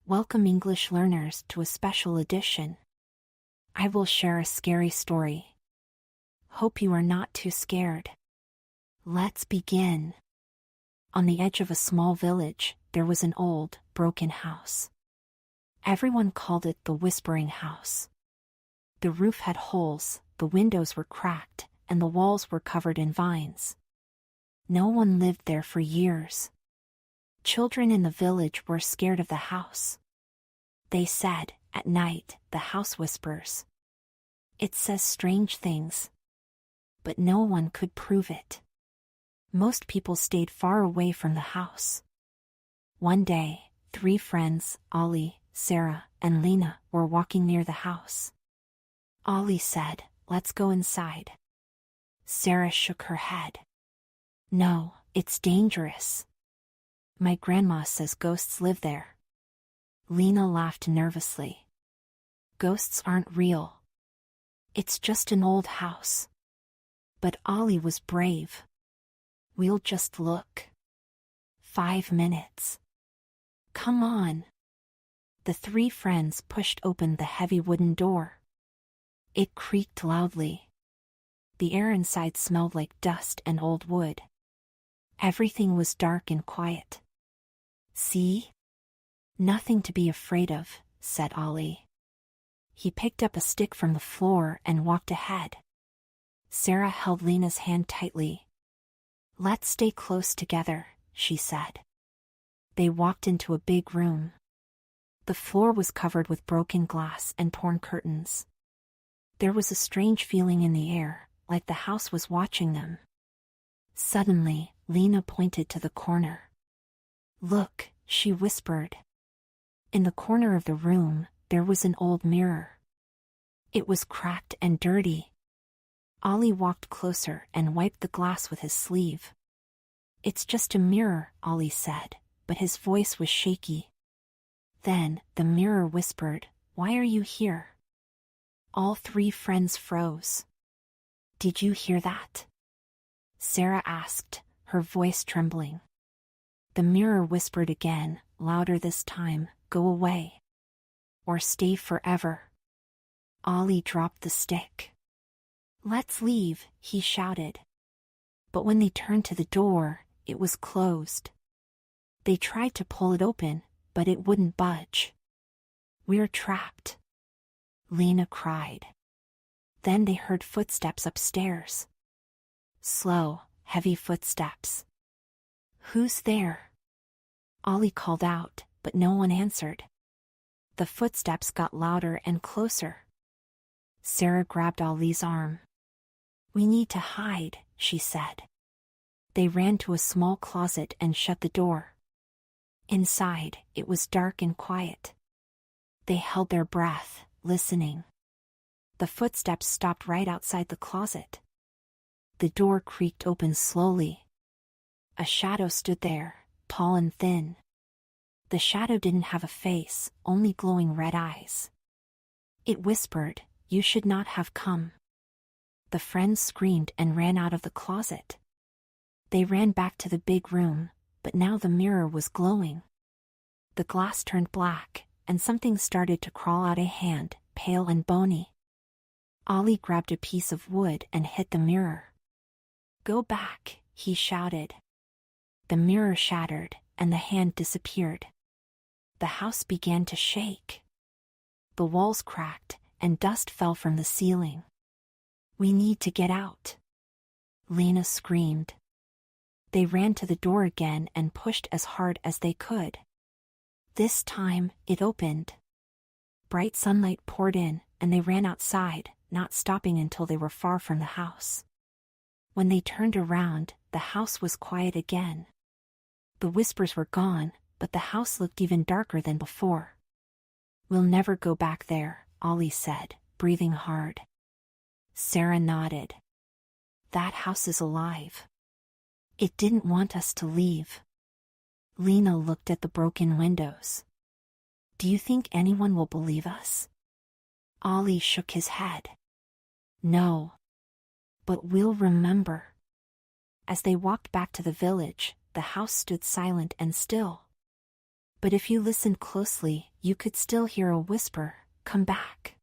Welcome English learners to a special edition. I will share a scary story. Hope you are not too scared. Let's begin. On the edge of a small village, there was an old, broken house. Everyone called it the Whispering House. The roof had holes, the windows were cracked, and the walls were covered in vines. No one lived there for years. Children in the village were scared of the house. They said, at night, the house whispers. It says strange things. But no one could prove it. Most people stayed far away from the house. One day, 3 friends, Ollie, Sarah, and Lena, were walking near the house. Ollie said, "Let's go inside." Sarah shook her head. "No, it's dangerous. My grandma says ghosts live there." Lena laughed nervously. "Ghosts aren't real. It's just an old house." But Ollie was brave. "We'll just look." 5 minutes. "Come on." The 3 friends pushed open the heavy wooden door. It creaked loudly. The air inside smelled like dust and old wood. Everything was dark and quiet. "See? Nothing to be afraid of," said Ollie. He picked up a stick from the floor and walked ahead. Sarah held Lena's hand tightly. "Let's stay close together," she said. They walked into a big room. The floor was covered with broken glass and torn curtains. There was a strange feeling in the air, like the house was watching them. Suddenly, Lena pointed to the corner. "Look," she whispered. In the corner of the room, there was an old mirror. It was cracked and dirty. Ollie walked closer and wiped the glass with his sleeve. "It's just a mirror," Ollie said, but his voice was shaky. Then, the mirror whispered, "Why are you here?" All 3 friends froze. "Did you hear that?" Sarah asked, her voice trembling. The mirror whispered again, louder this time, "Go away. Or stay forever." Ollie dropped the stick. "Let's leave," he shouted. But when they turned to the door, it was closed. They tried to pull it open, but it wouldn't budge. "We're trapped," Lena cried. Then they heard footsteps upstairs. Slow, heavy footsteps. "Who's there?" Ollie called out, but no one answered. The footsteps got louder and closer. Sarah grabbed Ollie's arm. "We need to hide," she said. They ran to a small closet and shut the door. Inside, it was dark and quiet. They held their breath, listening. The footsteps stopped right outside the closet. The door creaked open slowly. A shadow stood there, tall and thin. The shadow didn't have a face, only glowing red eyes. It whispered, "You should not have come." The friends screamed and ran out of the closet. They ran back to the big room, but now the mirror was glowing. The glass turned black, and something started to crawl out a hand, pale and bony. Ollie grabbed a piece of wood and hit the mirror. "Go back," he shouted. The mirror shattered, and the hand disappeared. The house began to shake. The walls cracked, and dust fell from the ceiling. "We need to get out," Lena screamed. They ran to the door again and pushed as hard as they could. This time, it opened. Bright sunlight poured in, and they ran outside, not stopping until they were far from the house. When they turned around, the house was quiet again. The whispers were gone, but the house looked even darker than before. "We'll never go back there," Ollie said, breathing hard. Sarah nodded. "That house is alive. It didn't want us to leave." Lena looked at the broken windows. "Do you think anyone will believe us?" Ollie shook his head. "No. But we'll remember." As they walked back to the village, the house stood silent and still. But if you listened closely, you could still hear a whisper, "Come back."